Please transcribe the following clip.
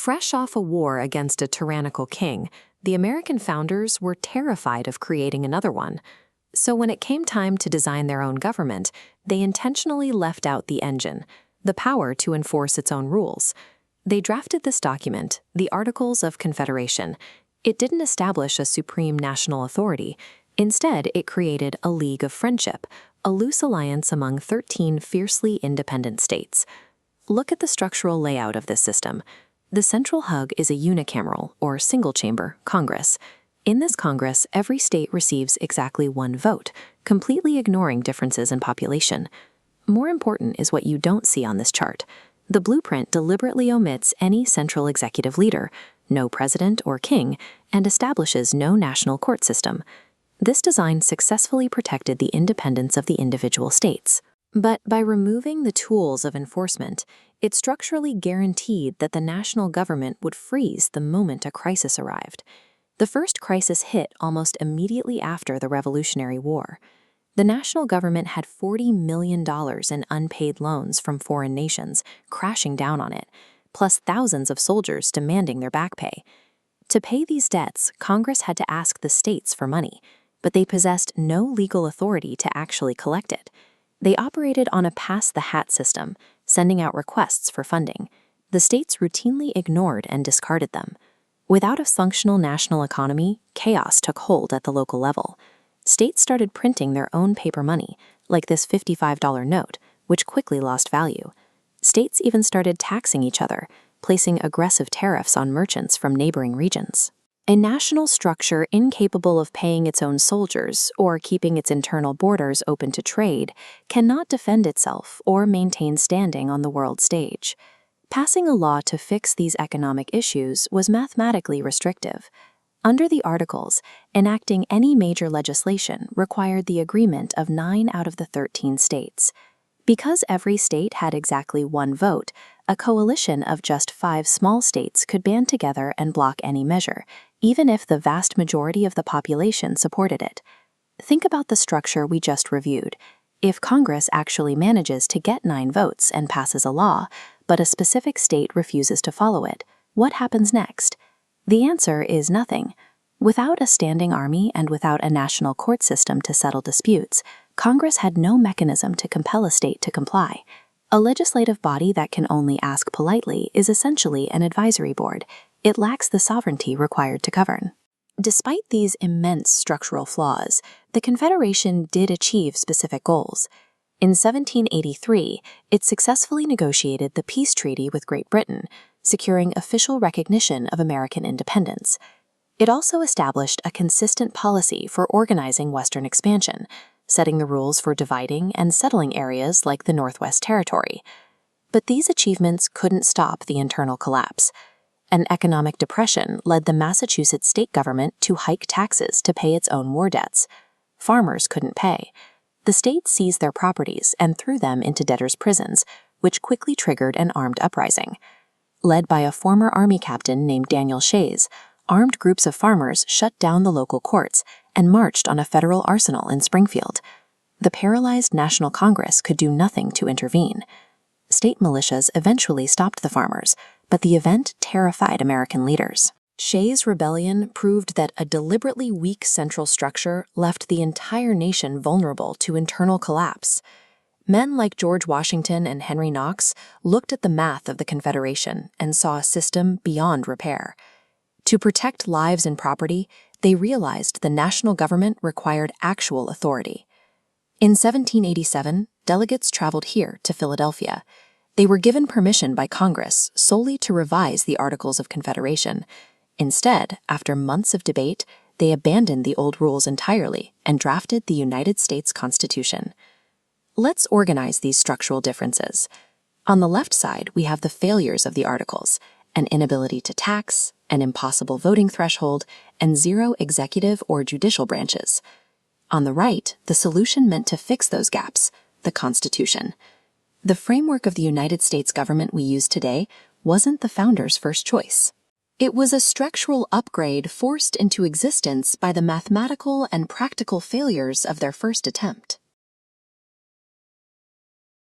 Fresh off a war against a tyrannical king, the American founders were terrified of creating another one. So when it came time to design their own government, they intentionally left out the engine, the power to enforce its own rules. They drafted this document, the Articles of Confederation. It didn't establish a supreme national authority. Instead, it created a League of Friendship, a loose alliance among 13 fiercely independent states. Look at the structural layout of this system. The central hub is a unicameral, or single-chamber, Congress. In this Congress, every state receives exactly one vote, completely ignoring differences in population. More important is what you don't see on this chart. The blueprint deliberately omits any central executive leader, no president or king, and establishes no national court system. This design successfully protected the independence of the individual states. But by removing the tools of enforcement, it structurally guaranteed that the national government would freeze the moment a crisis arrived. The first crisis hit almost immediately after the Revolutionary War. The national government had $40 million in unpaid loans from foreign nations crashing down on it, plus thousands of soldiers demanding their back pay. To pay these debts, Congress had to ask the states for money, but they possessed no legal authority to actually collect it. They operated on a pass-the-hat system, sending out requests for funding. The states routinely ignored and discarded them. Without a functional national economy, chaos took hold at the local level. States started printing their own paper money, like this $55 note, which quickly lost value. States even started taxing each other, placing aggressive tariffs on merchants from neighboring regions. A national structure incapable of paying its own soldiers or keeping its internal borders open to trade cannot defend itself or maintain standing on the world stage. Passing a law to fix these economic issues was mathematically restrictive. Under the Articles, enacting any major legislation required the agreement of 9 out of the 13 states. Because every state had exactly one vote, a coalition of just 5 small states could band together and block any measure, even if the vast majority of the population supported it. Think about the structure we just reviewed. If Congress actually manages to get 9 votes and passes a law, but a specific state refuses to follow it, what happens next? The answer is nothing. Without a standing army and without a national court system to settle disputes, Congress had no mechanism to compel a state to comply. A legislative body that can only ask politely is essentially an advisory board. It lacks the sovereignty required to govern. Despite these immense structural flaws, the Confederation did achieve specific goals. In 1783, it successfully negotiated the peace treaty with Great Britain, securing official recognition of American independence. It also established a consistent policy for organizing Western expansion, setting the rules for dividing and settling areas like the Northwest Territory. But these achievements couldn't stop the internal collapse. An economic depression led the Massachusetts state government to hike taxes to pay its own war debts. Farmers couldn't pay. The state seized their properties and threw them into debtors' prisons, which quickly triggered an armed uprising. Led by a former Army captain named Daniel Shays, armed groups of farmers shut down the local courts and marched on a federal arsenal in Springfield. The paralyzed National Congress could do nothing to intervene. State militias eventually stopped the farmers, but the event terrified American leaders. Shays Rebellion proved that a deliberately weak central structure left the entire nation vulnerable to internal collapse. Men like George Washington and Henry Knox looked at the math of the Confederation and saw a system beyond repair. To protect lives and property, they realized the national government required actual authority. In 1787, delegates traveled here to Philadelphia. They were given permission by Congress solely to revise the Articles of Confederation. Instead, after months of debate, they abandoned the old rules entirely and drafted the United States Constitution. Let's organize these structural differences. On the left side, we have the failures of the Articles: an inability to tax, an impossible voting threshold, and 0 executive or judicial branches. On the right, the solution meant to fix those gaps: the Constitution. The framework of the United States government we use today wasn't the founders' first choice. It was a structural upgrade forced into existence by the mathematical and practical failures of their first attempt.